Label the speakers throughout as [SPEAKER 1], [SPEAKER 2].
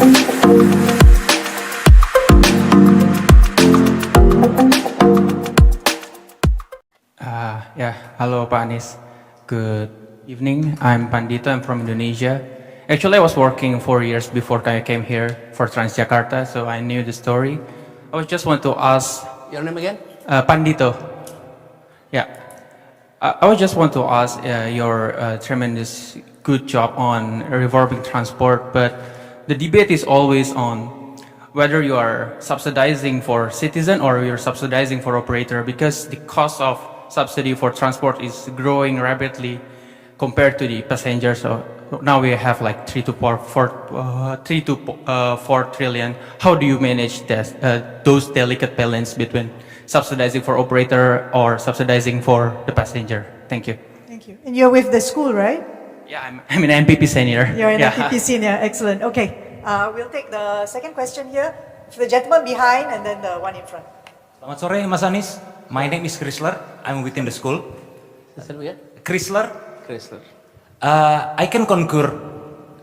[SPEAKER 1] Yeah, hello Pak Anies. Good evening. I'm Pandito. I'm from Indonesia. Actually, I was working 4 years before I came here for Transjakarta, so I knew the story. I was just want to ask.
[SPEAKER 2] Your name again?
[SPEAKER 1] Pandito. Yeah. I would just want to ask your tremendous good job on revolving transport, but the debate is always on whether you are subsidizing for citizen or you're subsidizing for operator, because the cost of subsidy for transport is growing rapidly compared to the passengers. So now we have like 3 to 4 trillion. How do you manage this, those delicate balance between subsidizing for operator or subsidizing for the passenger? Thank you.
[SPEAKER 3] Thank you. And you're with the school, right?
[SPEAKER 1] Yeah, I'm an MPP senior.
[SPEAKER 3] You're an
[SPEAKER 1] Yeah.
[SPEAKER 3] MPP senior. Excellent. Okay. We'll take the second question here. The gentleman behind and then the one in front.
[SPEAKER 4] Selamat sore, Mas Anies. My name is Chrysler. I'm within the school. Chrysler. I can concur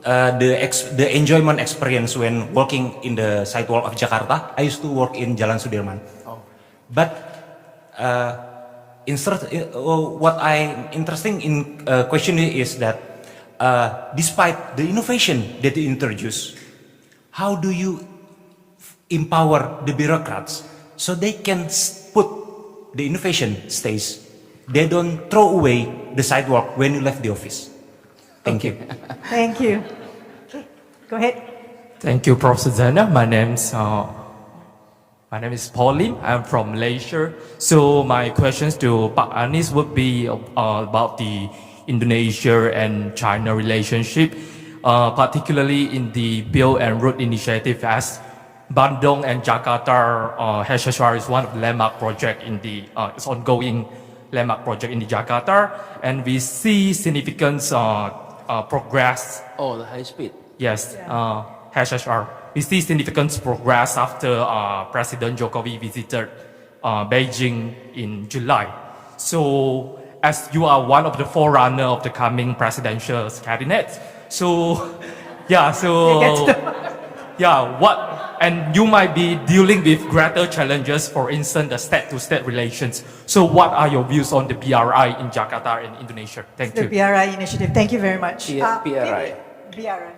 [SPEAKER 4] the enjoyment experience when walking in the sidewalk of Jakarta. I used to work in Jalan Sudirman. But what I'm interested in questioning is that despite the innovation that you introduce, how do you empower the bureaucrats so they can put the innovation stays? They don't throw away the sidewalk when you left the office. Thank you.
[SPEAKER 3] Thank you. Okay. Go ahead.
[SPEAKER 5] Thank you, Prof. Zana. My name is Pauline. I'm from Malaysia. So my questions to Pak Anies would be about the Indonesia and China relationship, particularly in the Build and Road initiative, as Bandung and Jakarta HSR is one of the landmark project in the it's ongoing landmark project in the Jakarta, and we see significant progress.
[SPEAKER 2] Oh, the high speed.
[SPEAKER 5] Yes, HSR. We see significant progress after President Jokowi visited Beijing in July. So, as you are one of the forerunner of the coming presidential cabinet, and you might be dealing with greater challenges, for instance, the state-to-state relations. So what are your views on the BRI in Jakarta and Indonesia? Thank you.
[SPEAKER 3] The BRI initiative. Thank you very much.
[SPEAKER 2] BRI.
[SPEAKER 3] BRI.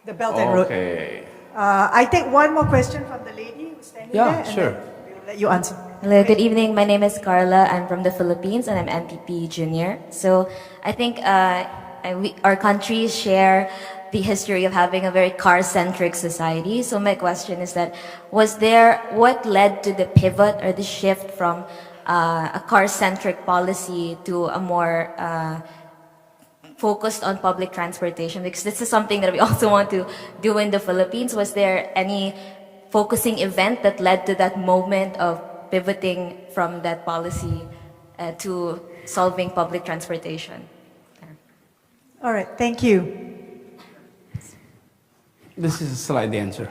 [SPEAKER 3] The Belt and Road.
[SPEAKER 2] Okay.
[SPEAKER 3] I take one more question from the lady who's standing there.
[SPEAKER 2] Yeah, sure.
[SPEAKER 3] And then we'll let you answer.
[SPEAKER 6] Hello, good evening. My name is Carla. I'm from the Philippines and I'm MPP Junior. So I think our countries share the history of having a very car-centric society. So my question is that, what led to the pivot or the shift from a car-centric policy to a more focused on public transportation? Because this is something that we also want to do in the Philippines. Was there any focusing event that led to that moment of pivoting from that policy to solving public transportation?
[SPEAKER 3] All right. Thank you.
[SPEAKER 2] This is a slide answer.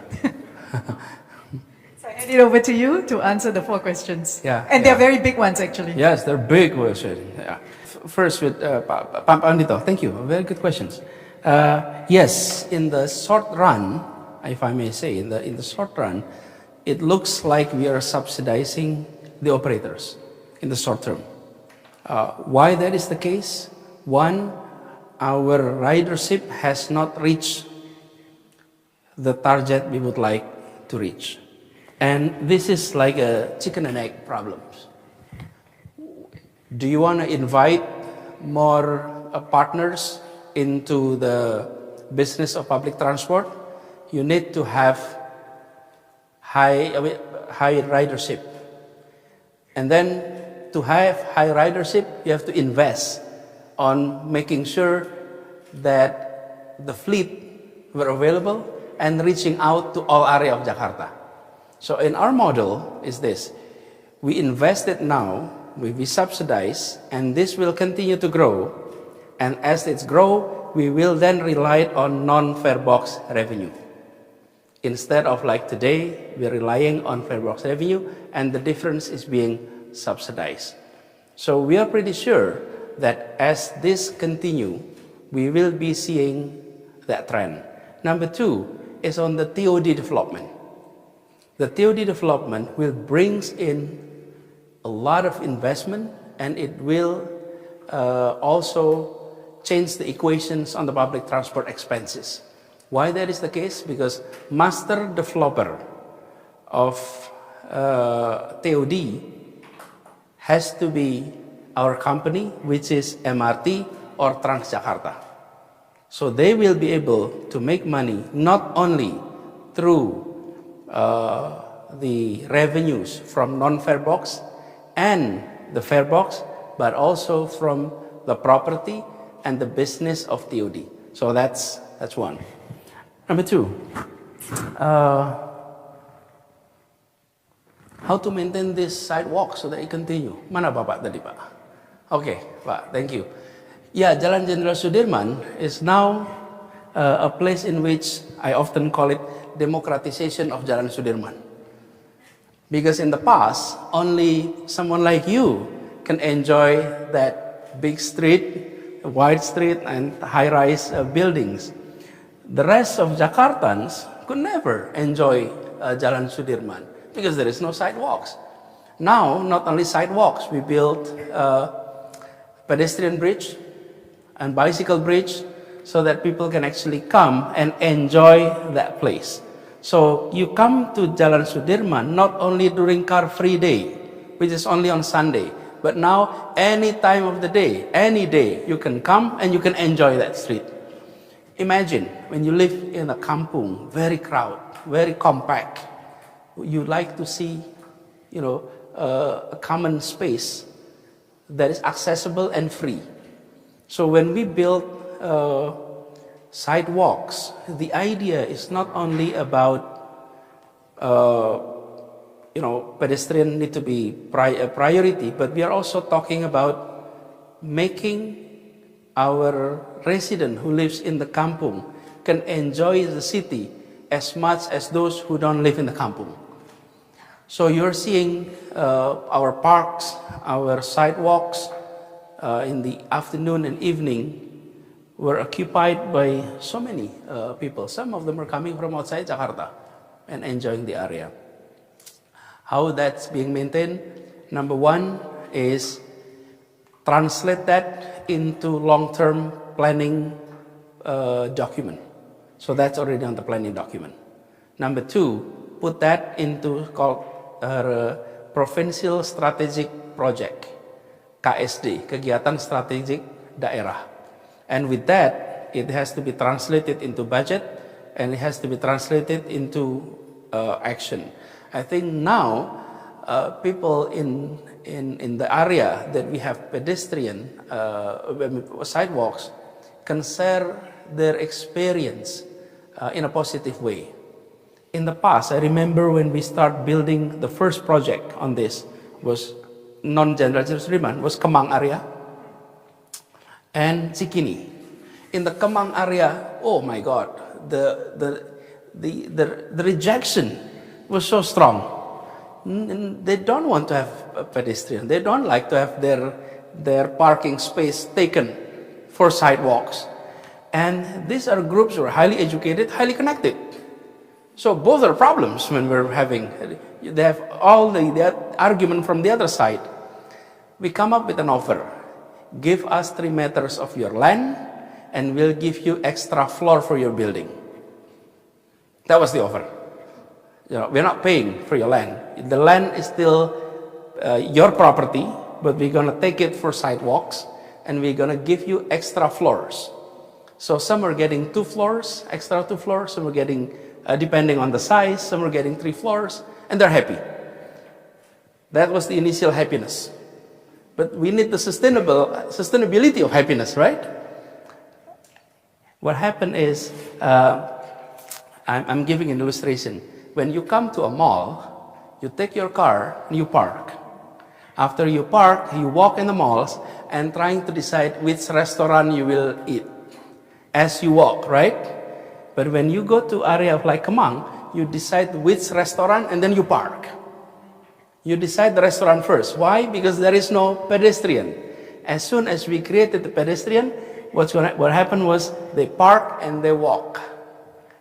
[SPEAKER 3] So I hand it over to you to answer the 4 questions.
[SPEAKER 2] Yeah,
[SPEAKER 3] And they're very big ones, actually.
[SPEAKER 2] Yes, they're big questions. Yeah. First with Pandito. Thank you. Very good questions. Yes, in the short run, if I may say, in the short run, it looks like we are subsidizing the operators in the short term. Why that is the case? One, our ridership has not reached the target we would like to reach. And this is like a chicken and egg problem. Do you want to invite more partners into the business of public transport? You need to have high ridership. And then to have high ridership, you have to invest on making sure that the fleet were available and reaching out to all area of Jakarta. So in our model is this: we invested now, we subsidize, and this will continue to grow. And as it's grow, we will then rely on non-fare box revenue. Instead of like today, we're relying on fare box revenue, and the difference is being subsidized. So we are pretty sure that as this continue, we will be seeing that trend. Number 2, is on the TOD development. The TOD development will bring in a lot of investment, and it will also change the equations on the public transport expenses. Why that is the case? Because master developer of TOD has to be our company, which is MRT or Transjakarta. So they will be able to make money not only through the revenues from non-fare box and the fare box, but also from the property and the business of TOD. So that's one. Number two, how to maintain this sidewalk so that it continue? Mana Bapak tadi Pak? Okay, Pak, thank you. Yeah, Jalan Jenderal Sudirman is now a place in which I often call it democratization of Jalan Sudirman. Because in the past, only someone like you can enjoy that big street, wide street, and high-rise buildings. The rest of Jakartans could never enjoy Jalan Sudirman because there is no sidewalks. Now, not only sidewalks, we built pedestrian bridge and bicycle bridge so that people can actually come and enjoy that place. So you come to Jalan Sudirman not only during car-free day, which is only on Sunday, but now any time of the day, any day, you can come and you can enjoy that street. Imagine when you live in a kampung, very crowded, very compact, you like to see, a common space that is accessible and free. So when we build sidewalks, the idea is not only about, pedestrian need to be a priority, but we are also talking about making our resident who lives in the kampung can enjoy the city as much as those who don't live in the kampung. So you're seeing our parks, our sidewalks in the afternoon and evening were occupied by so many people. Some of them are coming from outside Jakarta and enjoying the area. How that's being maintained? Number one is translate that into long-term planning document. So that's already on the planning document. Number two, put that into called Provincial Strategic Project, KSD, Kegiatan Strategik Daerah. And with that, it has to be translated into budget and it has to be translated into action. I think now people in the area that we have pedestrian sidewalks can share their experience in a positive way. In the past, I remember when we start building the first project on this was non-Jenderal Sudirman, was Kemang area and Cikini. In the Kemang area, oh my God, the rejection was so strong. They don't want to have a pedestrian. They don't like to have their parking space taken for sidewalks. And these are groups who are highly educated, highly connected. So both are problems when we're having, they have all the argument from the other side. We come up with an offer. Give us 3 meters of your land and we'll give you extra floor for your building. That was the offer. We're not paying for your land. The land is still your property, but we're gonna take it for sidewalks and we're gonna give you extra floors. So some are getting 2 floors, extra 2 floors, some are getting depending on the size, some are getting 3 floors, and they're happy. That was the initial happiness. But we need the sustainability of happiness, right? What happened is, I'm giving an illustration. When you come to a mall, you take your car and you park. After you park, you walk in the malls and trying to decide which restaurant you will eat as you walk, right? But when you go to area of like Kemang, you decide which restaurant and then you park. You decide the restaurant first. Why? Because there is no pedestrian. As soon as we created the pedestrian, what happened was they park and they walk.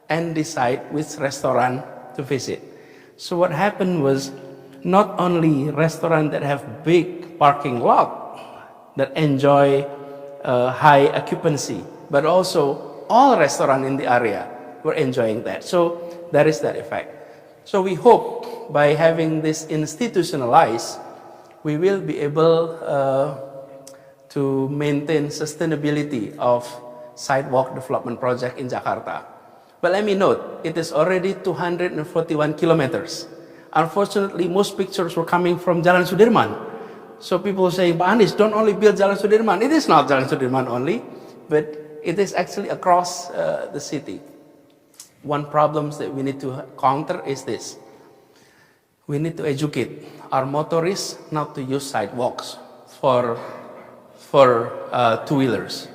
[SPEAKER 2] and decide which restaurant to visit. So what happened was not only restaurants that have big parking lot that enjoy high occupancy, but also all restaurants in the area were enjoying that. So there is that effect. So we hope by having this institutionalized, we will be able to maintain sustainability of sidewalk development project in Jakarta. But let me note, it is already 241 kilometers. Unfortunately, most pictures were coming from Jalan Sudirman. So people were saying, Pak Anies, don't only build Jalan Sudirman. It is not Jalan Sudirman only, but it is actually across the city. One problem that we need to counter is this. We need to educate our motorists not to use sidewalks for two-wheelers.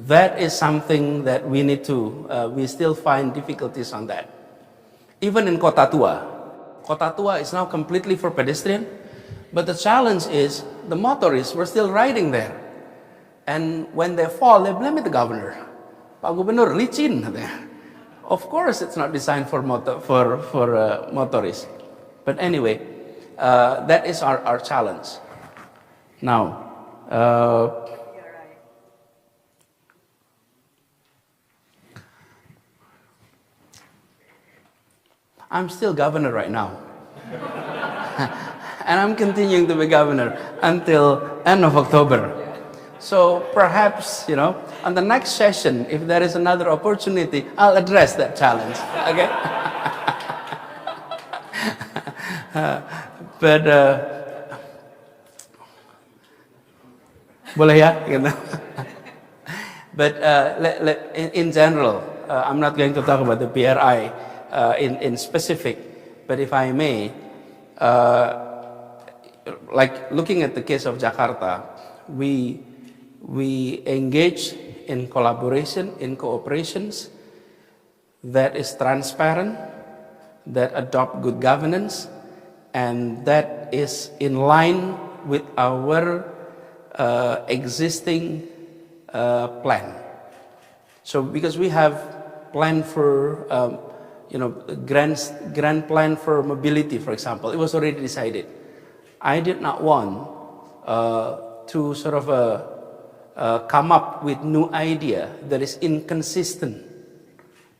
[SPEAKER 2] That is something that we need to, we still find difficulties on that. Even in Kota Tua is now completely for pedestrian, but the challenge is the motorists were still riding there. And when they fall, they blame it the governor. Pak Gubernur, licin. Of course, it's not designed for motorists. But anyway, that is our challenge. Now, I'm still governor right now. And I'm continuing to be governor until end of October. So perhaps, on the next session, if there is another opportunity, I'll address that challenge, okay? But, boleh ya? But in general, I'm not going to talk about the PRI in specific, but if I may, like looking at the case of Jakarta, we engage in collaboration, in cooperations that is transparent, that adopt good governance, and that is in line with our existing plan. So because we have plan for, grand plan for mobility, for example, it was already decided. I did not want to sort of come up with new idea that is inconsistent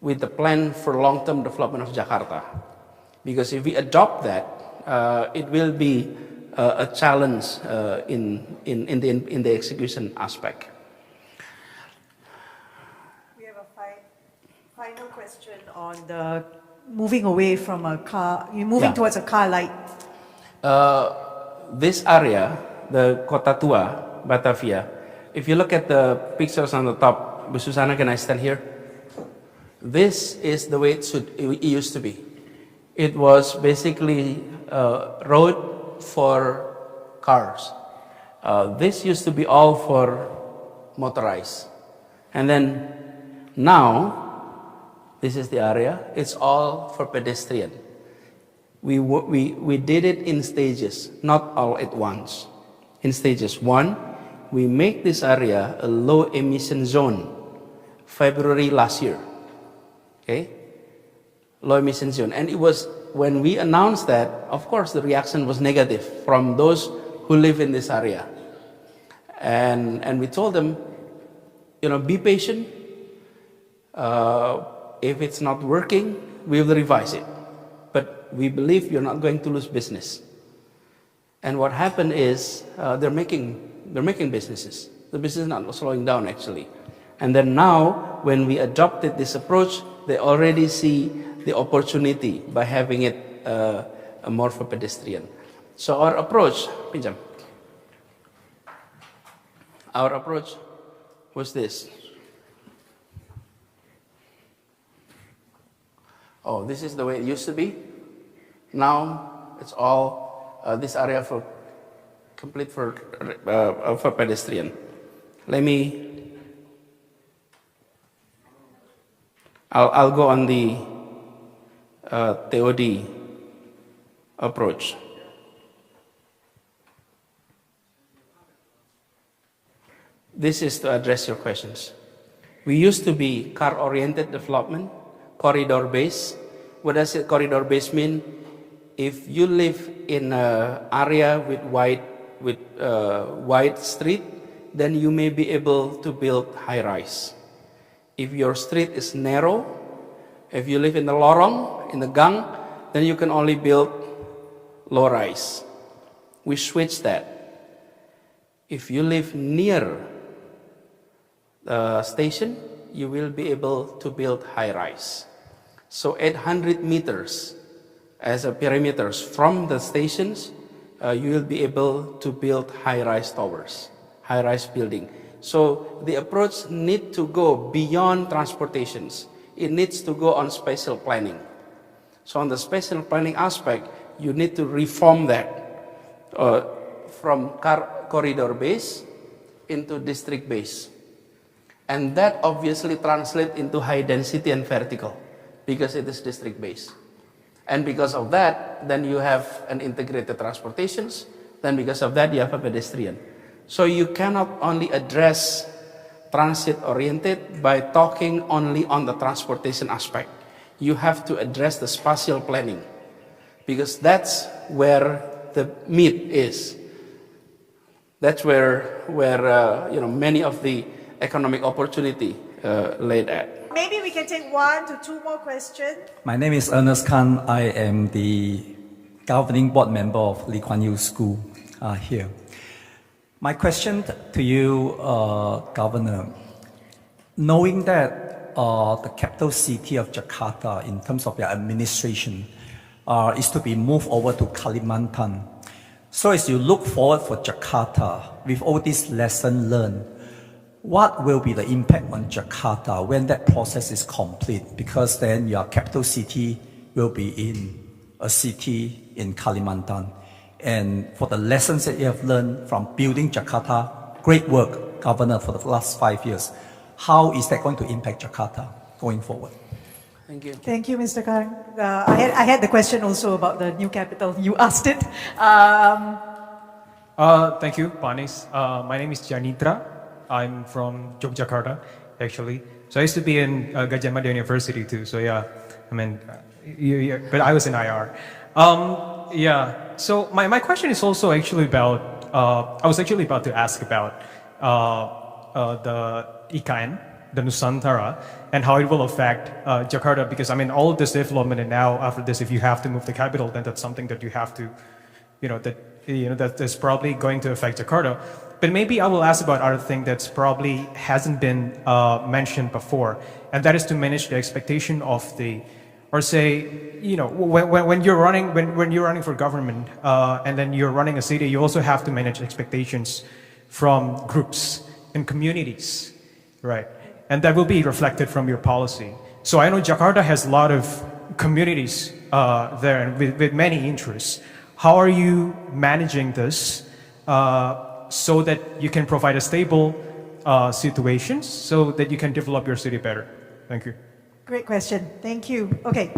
[SPEAKER 2] with the plan for long-term development of Jakarta. Because if we adopt that, it will be a challenge in the execution aspect.
[SPEAKER 3] We have a final question on the moving away from a car, you're moving towards a car light.
[SPEAKER 2] This area, the Kota Tua, Batavia, if you look at the pictures on the top, Bu Susana, can I stand here? This is the way it used to be. It was basically a road for cars. This used to be all for motorized. And then now, this is the area, it's all for pedestrian. We did it in stages, not all at once. In stages. One, we make this area a low emission zone, February last year. Okay? Low emission zone. And it was, when we announced that, of course the reaction was negative from those who live in this area. And we told them, be patient. If it's not working, we will revise it. But we believe you're not going to lose business. And what happened is they're making businesses. The business is not slowing down actually. And then now, when we adopted this approach, they already see the opportunity by having it more for pedestrian. So our approach, pinjam. Our approach was this. Oh, this is the way it used to be. Now it's all this area for complete for pedestrian. I'll go on the TOD approach. This is to address your questions. We used to be car-oriented development, corridor base. What does it corridor base mean? If you live in an area with wide street, then you may be able to build high rise. If your street is narrow, if you live in the lorong, in the gang, then you can only build low rise. We switch that. If you live near the station, you will be able to build high rise. So 800 meters as a perimeters from the stations, you will be able to build high-rise towers, high-rise building. So the approach needs to go beyond transportations. It needs to go on spatial planning. So on the spatial planning aspect, you need to reform that from corridor base into district base. And that obviously translates into high density and vertical because it is district based. And because of that, then you have an integrated transportations. Then because of that, you have a pedestrian. So you cannot only address transit-oriented by talking only on the transportation aspect. You have to address the spatial planning because that's where the meat is. That's where many of the economic opportunity laid at.
[SPEAKER 3] Maybe we can take 1 to 2 more questions.
[SPEAKER 7] My name is Ernest Khan. I am the governing board member of Lee Kuan Yew School here. My question to you, Governor, knowing that the capital city of Jakarta, in terms of their administration, is to be moved over to Kalimantan. So as you look forward for Jakarta, with all these lessons learned, what will be the impact on Jakarta when that process is complete? Because then your capital city will be in a city in Kalimantan. And for the lessons that you have learned from building Jakarta, great work, Governor, for the last 5 years. How is that going to impact Jakarta going forward?
[SPEAKER 2] Thank you.
[SPEAKER 3] Thank you, Mr. Kang. I had the question also about the new capital. You asked it.
[SPEAKER 8] Thank you, Panis. My name is Janitra. I'm from Yogyakarta, actually. So I used to be in Gajah Mada University too. So yeah, I mean, but I was in IR. Yeah. So my question is also actually about. I was actually about to ask about the IKN, the Nusantara, and how it will affect Jakarta. Because I mean, all of this development, and now after this, if you have to move the capital, then that's something that you have to, that's probably going to affect Jakarta. But maybe I will ask about other thing that's probably hasn't been mentioned before, and that is to manage the expectation of the, or say, when you're running for government, and then you're running a city, you also have to manage expectations from groups and communities, right? And that will be reflected from your policy. So I know Jakarta has a lot of communities there and with many interests. How are you managing this? So that you can provide a stable situation so that you can develop your city better? Thank you.
[SPEAKER 3] Great question. Thank you. Okay.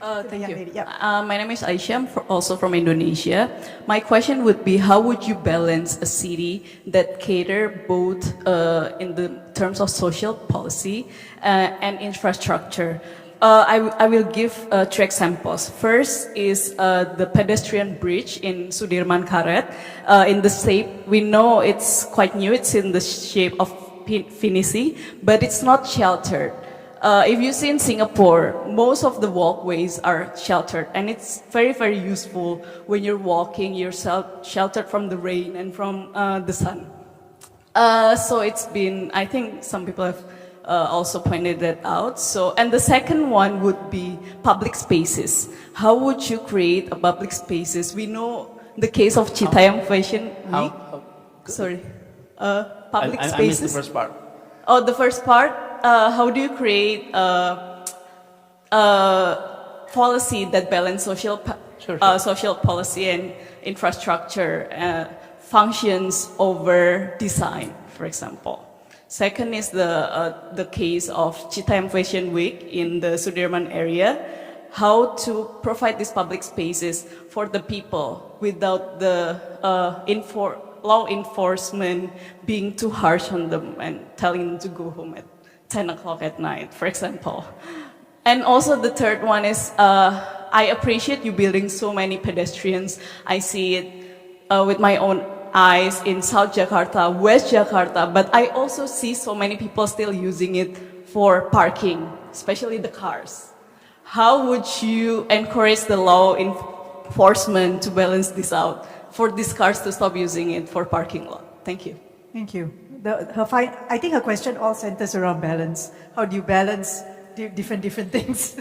[SPEAKER 9] Thank you.
[SPEAKER 3] Lady. Yeah.
[SPEAKER 9] My name is Aisha, I'm also from Indonesia. My question would be, how would you balance a city that cater both in the terms of social policy and infrastructure? I will give 3 examples. First is the pedestrian bridge in Sudirman Karet. In the shape, we know it's quite new. It's in the shape of Finisi, but it's not sheltered. If you see in Singapore, most of the walkways are sheltered, and it's very, very useful when you're walking. You're sheltered from the rain and from the sun. So it's been, I think some people have also pointed that out. So, and the second one would be public spaces. How would you create a public spaces? We know the case of Citayam Fashion Week. Public spaces.
[SPEAKER 2] I missed the first part.
[SPEAKER 9] Oh, the first part. How do you create policy that balance social policy and infrastructure functions over design, for example? Second is the case of Citayam Fashion Week in the Sudirman area. How to provide these public spaces for the people without the law enforcement being too harsh on them and telling them to go home at 10 o'clock at night, for example. And also the third one is, I appreciate you building so many pedestrians. I see it with my own eyes in South Jakarta, West Jakarta, but I also see so many people still using it for parking, especially the cars. How would you encourage the law enforcement to balance this out, for these cars to stop using it for parking lot? Thank you.
[SPEAKER 3] Thank you. I think her question all centers around balance. How do you balance different things?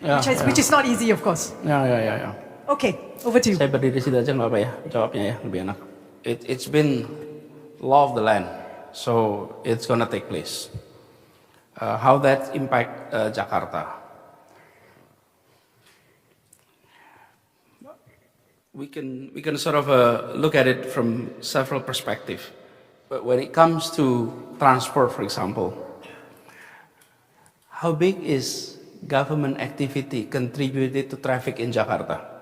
[SPEAKER 3] Which is not easy, of course.
[SPEAKER 2] Ya.
[SPEAKER 3] Okay, over to you.
[SPEAKER 2] Saya berdiri situ aja nggak apa ya, jawabnya ya lebih enak. It's been law of the land, so it's gonna take place. How that impact Jakarta? We can sort of look at it from several perspectives. But when it comes to transport, for example, how big is government activity contributed to traffic in Jakarta?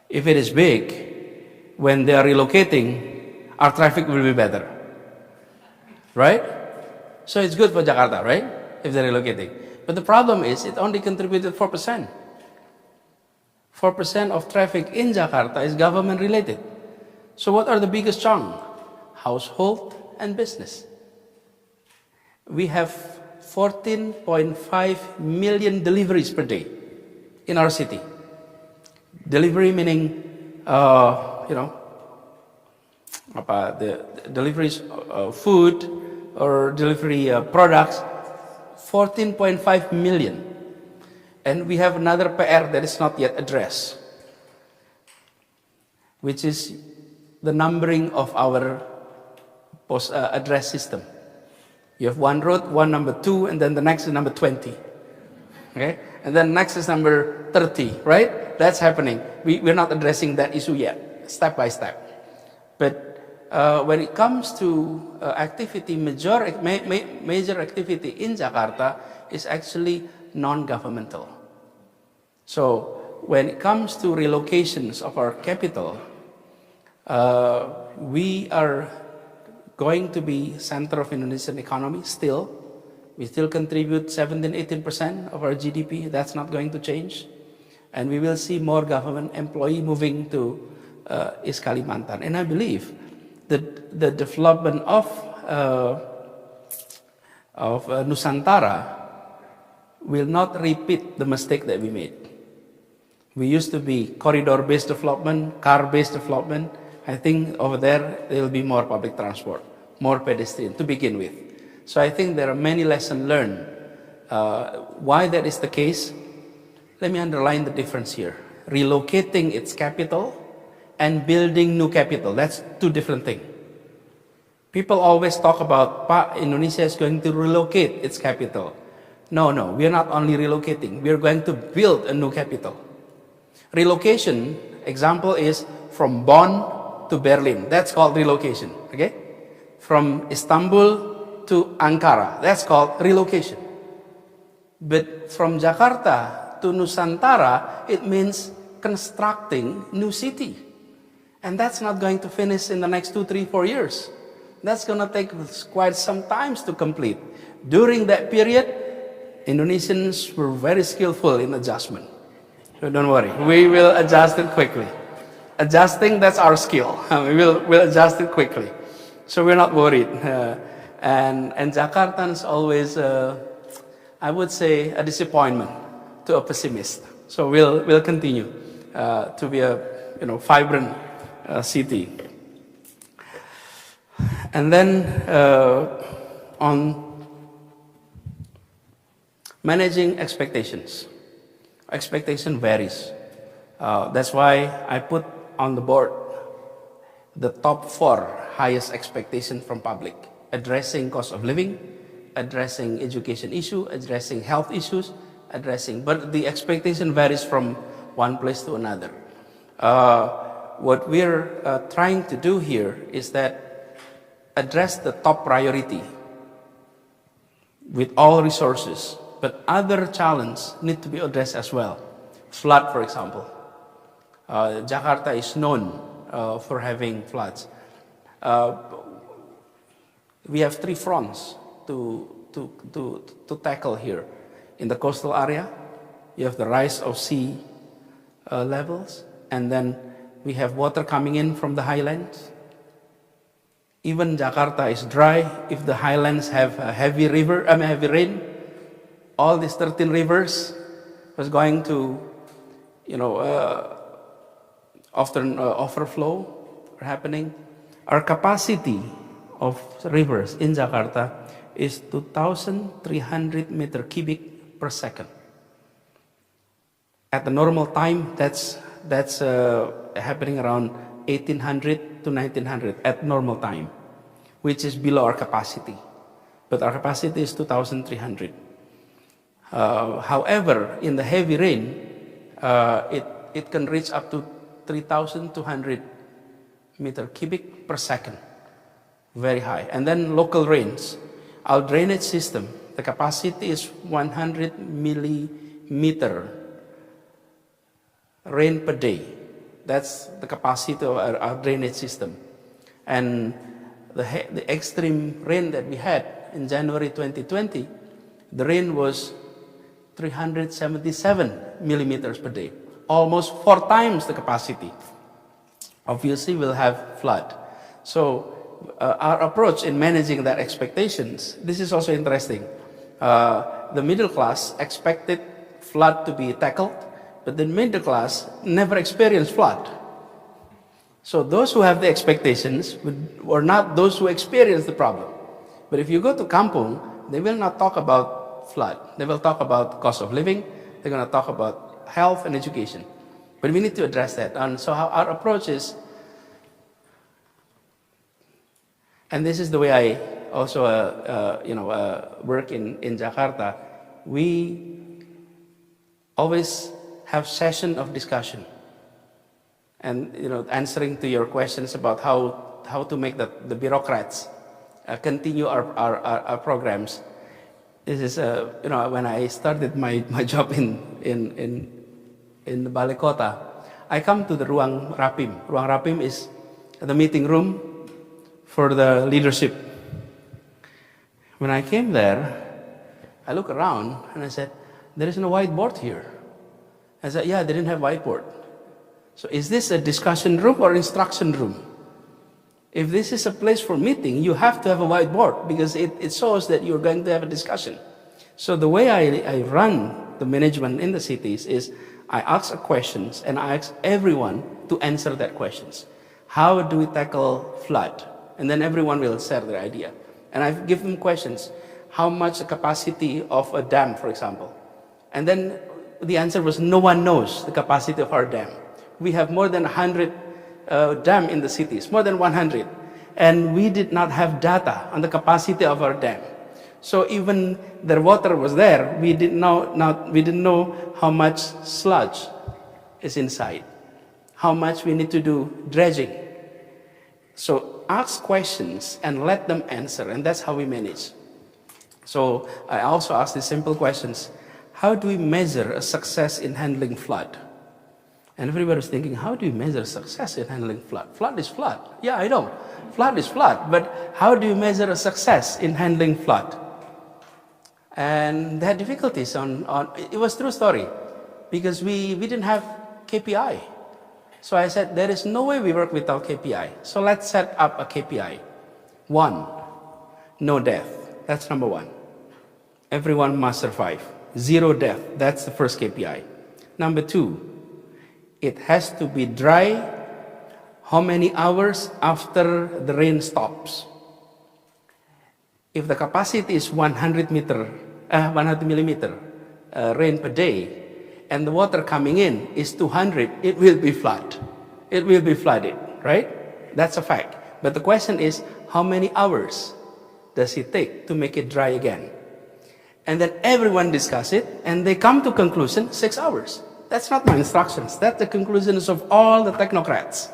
[SPEAKER 2] If it is big, when they are relocating, our traffic will be better. Right? So it's good for Jakarta, right? If they're relocating. But the problem is, it only contributed 4%. 4% of traffic in Jakarta is government related. So what are the biggest chunk? Household and business. We have 14.5 million deliveries per day in our city. Delivery meaning, the deliveries of food or delivery products, 14.5 million. And we have another PR that is not yet addressed, which is the numbering of our post address system. You have one road, one number 2, and then the next is number 20. Okay? And then next is number 30, right? That's happening. We're not addressing that issue yet, step by step. But when it comes to activity, major activity in Jakarta is actually non-governmental. So when it comes to relocations of our capital, we are going to be center of Indonesian economy still. We still contribute 17-18% of our GDP. That's not going to change. And we will see more government employee moving to East Kalimantan. And I believe that the development of Nusantara will not repeat the mistake that we made. We used to be corridor-based development, car-based development. I think over there will be more public transport, more pedestrian to begin with. So I think there are many lessons learned. Why that is the case? Let me underline the difference here. Relocating its capital and building new capital. That's two different things. People always talk about Indonesia is going to relocate its capital. No, we are not only relocating. We are going to build a new capital. Relocation, example is from Bonn to Berlin. That's called relocation. Okay? From Istanbul to Ankara. That's called relocation. But from Jakarta to Nusantara, it means constructing new city. And that's not going to finish in the next 2, 3, 4 years. That's going to take quite some time to complete. During that period, Indonesians were very skillful in adjustment. So don't worry, we will adjust it quickly. Adjusting, that's our skill. We'll adjust it quickly. So we're not worried. And Jakarta is always, I would say, a disappointment to a pessimist. So we'll continue to be a vibrant city. And then on managing expectations. Expectation varies. That's why I put on the board the top 4 highest expectations from public. Addressing cost of living, addressing education issue, addressing health issues, but the expectation varies from one place to another. What we're trying to do here is that address the top priority with all resources, but other challenges need to be addressed as well. Flood, for example. Jakarta is known for having floods. We have 3 fronts to tackle here. In the coastal area, you have the rise of sea levels, and then we have water coming in from the highlands. Even Jakarta is dry. If the highlands have a heavy rain, all these 13 rivers was going to, often overflow happening. Our capacity of rivers in Jakarta is 2,300 meter cubic per second. At the normal time, that's happening around 1800 to 1900 at normal time, which is below our capacity. But our capacity is 2,300. However, in the heavy rain, it can reach up to 3,200 meter cubic per second. Very high. And then local rains. Our drainage system, the capacity is 100 millimeter rain per day. That's the capacity of our drainage system. And the extreme rain that we had in January 2020, the rain was 377 millimeters per day, almost 4 times the capacity. Obviously, we'll have flood. So our approach in managing that expectations, this is also interesting. The middle class expected flood to be tackled, but the middle class never experienced flood. So those who have the expectations were not those who experienced the problem. But if you go to Kampung, they will not talk about flood. They will talk about cost of living. They're going to talk about health and education. But we need to address that. And so our approach is, and this is the way I also work in Jakarta, we always have session of discussion. And answering to your questions about how to make the bureaucrats continue our programs. This is when I started my job in the Balai Kota, I come to the Ruang Rapim. Ruang Rapim is the meeting room for the leadership. When I came there, I look around and I said, there is no whiteboard here. I said, yeah, they didn't have whiteboard. So is this a discussion room or instruction room? If this is a place for meeting, you have to have a whiteboard because it shows that you're going to have a discussion. So the way I run the management in the cities is I ask questions and I ask everyone to answer that questions. How do we tackle flood? And then everyone will share their idea. And I give them questions. How much the capacity of a dam, for example? And then the answer was no one knows the capacity of our dam. We have more than 100 dam in the cities, more than 100. And we did not have data on the capacity of our dam. So even the water was there, we didn't know how much sludge is inside, how much we need to do dredging. So ask questions and let them answer, and that's how we manage. So I also ask these simple questions. How do we measure a success in handling flood? And everybody was thinking, how do you measure success in handling flood? Flood is flood. Yeah, I know. Flood is flood. But how do you measure a success in handling flood? And they had difficulties it was true story. Because we didn't have KPI. So I said, there is no way we work without KPI. So let's set up a KPI. 1, no death. That's number 1. Everyone must survive. 0 death. That's the first KPI. Number 2, it has to be dry how many hours after the rain stops. If the capacity is 100 millimeter rain per day, and the water coming in is 200, it will be flood. It will be flooded, right? That's a fact. But the question is, how many hours does it take to make it dry again? And then everyone discuss it, and they come to conclusion, 6 hours. That's not my instructions. That's the conclusions of all the technocrats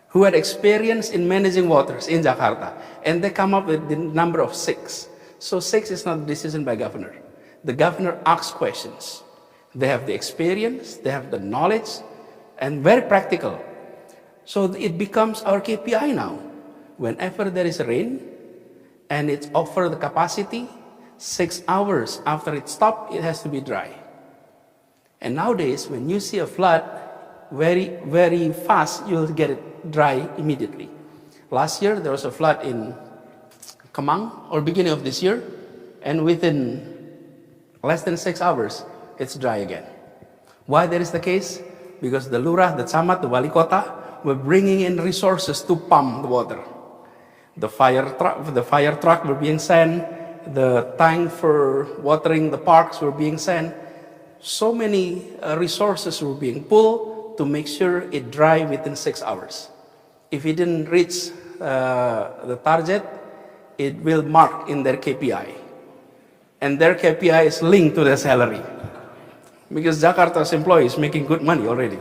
[SPEAKER 2] who had experience in managing waters in Jakarta. And they come up with the number of 6. So 6 is not a decision by governor. The governor asks questions. They have the experience, they have the knowledge, and very practical. So it becomes our KPI now. Whenever there is rain, and it's over the capacity, 6 hours after it stopped, it has to be dry. And nowadays, when you see a flood, very, very fast, you'll get it dry immediately. Last year, there was a flood in Kemang, or beginning of this year, and within less than 6 hours, it's dry again. Why that is the case? Because the lurah, the camat, the wali kota were bringing in resources to pump the water. The fire truck were being sent, the tank for watering the parks were being sent. So many resources were being pulled to make sure it dry within 6 hours. If it didn't reach the target, it will mark in their KPI. And their KPI is linked to their salary. Because Jakarta's employees making good money already.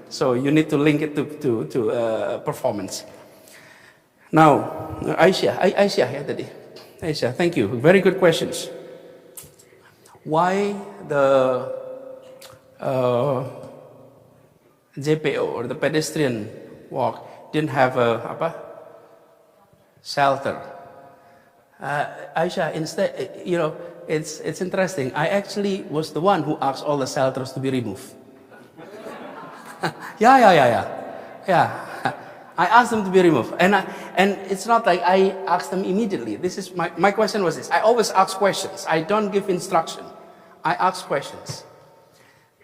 [SPEAKER 2] So you need to link it to performance. Now, Aisyah ya tadi. Aisyah, thank you. Very good questions. Why the JPO or the pedestrian walk didn't have a shelter? Aisyah, instead, it's interesting. I actually was the one who asked all the shelters to be removed. Yeah. I asked them to be removed, and it's not like I asked them immediately. This is my question was this. I always ask questions. I don't give instruction. I ask questions.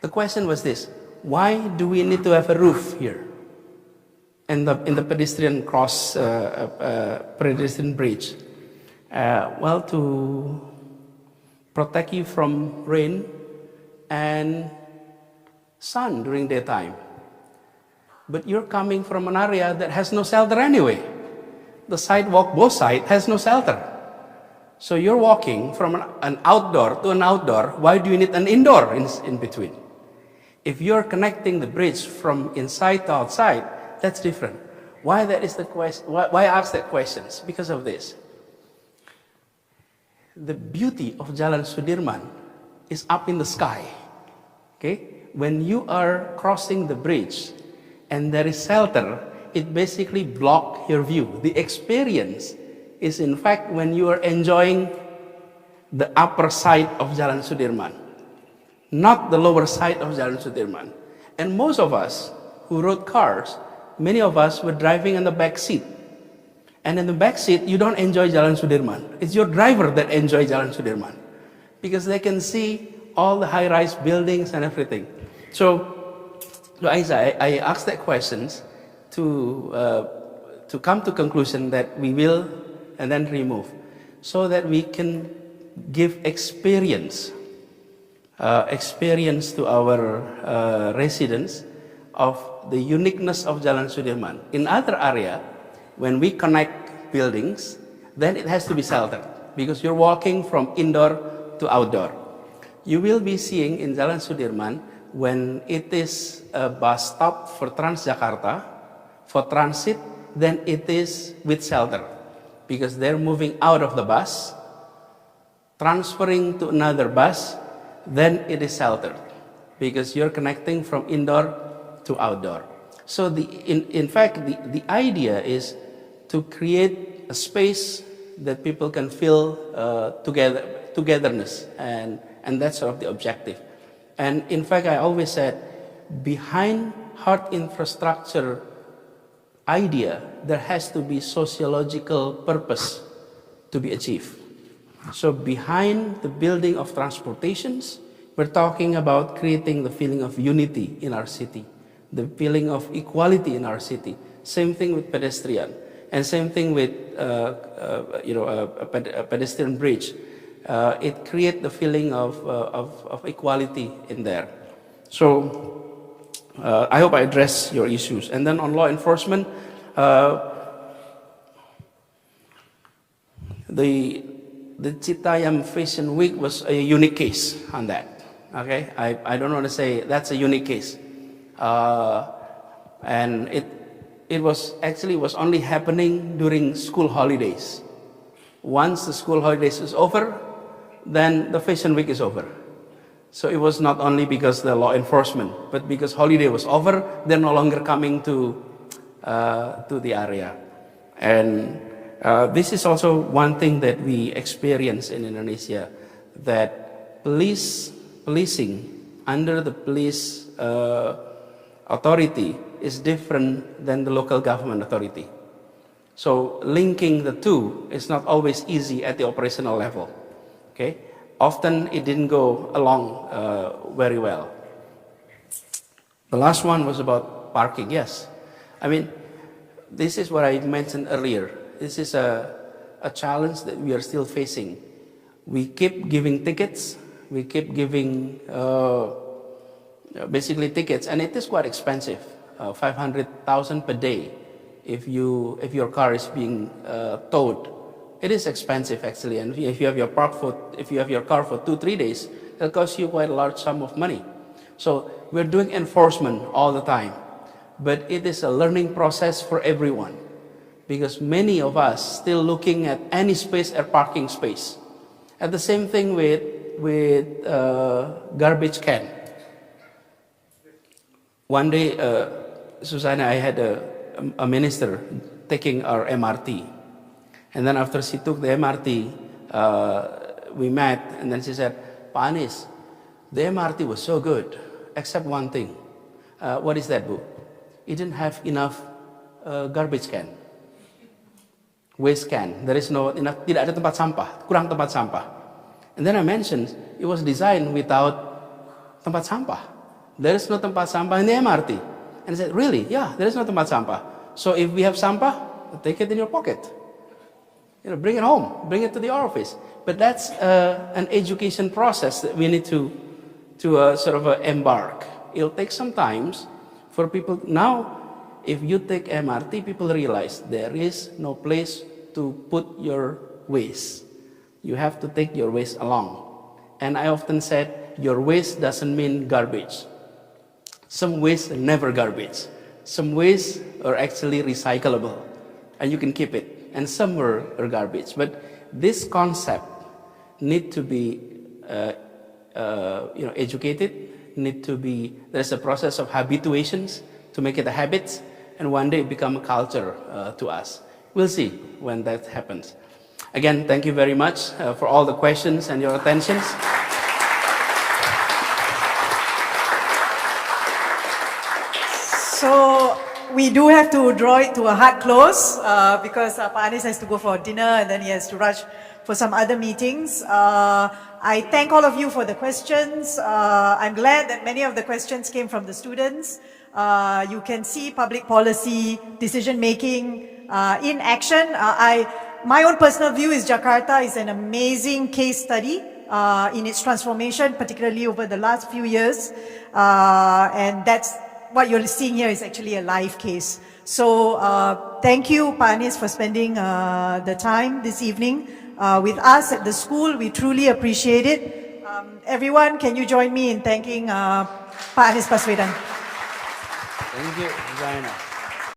[SPEAKER 2] The question was this: why do we need to have a roof here in the pedestrian pedestrian bridge? Well, to protect you from rain and sun during daytime. But you're coming from an area that has no shelter anyway. The sidewalk, both sides, has no shelter. So you're walking from an outdoor to an outdoor. Why do you need an indoor in between? If you're connecting the bridge from inside to outside, that's different. Why that is the question? Why I ask that questions? Because of this. The beauty of Jalan Sudirman is up in the sky. Okay? When you are crossing the bridge and there is shelter, it basically blocks your view. The experience is in fact when you are enjoying the upper side of Jalan Sudirman, not the lower side of Jalan Sudirman. And most of us who rode cars, many of us were driving in the back seat. And in the back seat, you don't enjoy Jalan Sudirman. It's your driver that enjoys Jalan Sudirman. Because they can see all the high-rise buildings and everything. So Aisyah, I asked that questions to come to conclusion that we will and then remove, so that we can give experience to our residents of the uniqueness of Jalan Sudirman. In other area, when we connect buildings, then it has to be sheltered because you're walking from indoor to outdoor. You will be seeing in Jalan Sudirman when it is a bus stop for Transjakarta, for transit, then it is with shelter because they're moving out of the bus, transferring to another bus, then it is sheltered because you're connecting from indoor to outdoor. So in fact, the idea is to create a space that people can feel togetherness, and that's sort of the objective. And in fact, I always said, behind hard infrastructure idea, there has to be sociological purpose to be achieved. So behind the building of transportations, we're talking about creating the feeling of unity in our city, the feeling of equality in our city. Same thing with pedestrian, and same thing with a pedestrian bridge. It creates the feeling of equality in there. So I hope I address your issues. And then on law enforcement, the Citayam Fashion Week was a unique case on that. Okay, I don't want to say that's a unique case, and it was only happening during school holidays. Once the school holidays is over, then the Fashion Week is over. So it was not only because the law enforcement, but because holiday was over, they're no longer coming to the area. And this is also one thing that we experience in Indonesia. that policing under the police authority is different than the local government authority. So linking the two is not always easy at the operational level. Okay, often it didn't go along very well. The last one was about parking. Yes, I mean, this is what I mentioned earlier. This is a challenge that we are still facing. We keep giving tickets. We keep giving basically tickets, and it is quite expensive. 500,000 per day. If your car is being towed, it is expensive actually. And if you have your car for 2-3 days, it'll cost you quite a large sum of money. So we're doing enforcement all the time, but it is a learning process for everyone, because many of us still looking at any space as parking space. And the same thing with garbage can. One day, Susanna, I had a minister taking our MRT. And then after she took the MRT, we met, and then she said, "Pak Anies, the MRT was so good, except one thing." What is that, Bu? It didn't have enough garbage can, waste can. There is no enough, tidak ada tempat sampah, kurang tempat sampah. And then I mentioned, it was designed without tempat sampah. There is no tempat sampah in the MRT. And I said, really? Yeah, there is no tempat sampah. So if we have sampah, take it in your pocket. Bring it home, bring it to the office. But that's an education process that we need to sort of embark. It'll take some time for people. Now, if you take MRT, people realize there is no place to put your waste. You have to take your waste along. And I often said, your waste doesn't mean garbage. Some waste are never garbage. Some waste are actually recyclable, and you can keep it. And some are garbage. But this concept need to be educated. There's a process of habituations to make it a habit, and one day become a culture to us. We'll see when that happens. Again, thank you very much for all the questions and your attentions.
[SPEAKER 3] So we do have to draw it to a hard close because Pak Anies has to go for dinner and then he has to rush for some other meetings. I thank all of you for the questions. I'm glad that many of the questions came from the students. You can see public policy decision making in action. My own personal view is Jakarta is an amazing case study in its transformation, particularly over the last few years. And that's what you're seeing here is actually a live case. So thank you, Pak Anies, for spending the time this evening with us at the school. We truly appreciate it. Everyone, can you join me in thanking Pak Anies Baswedan?
[SPEAKER 2] Thank you, Zaina.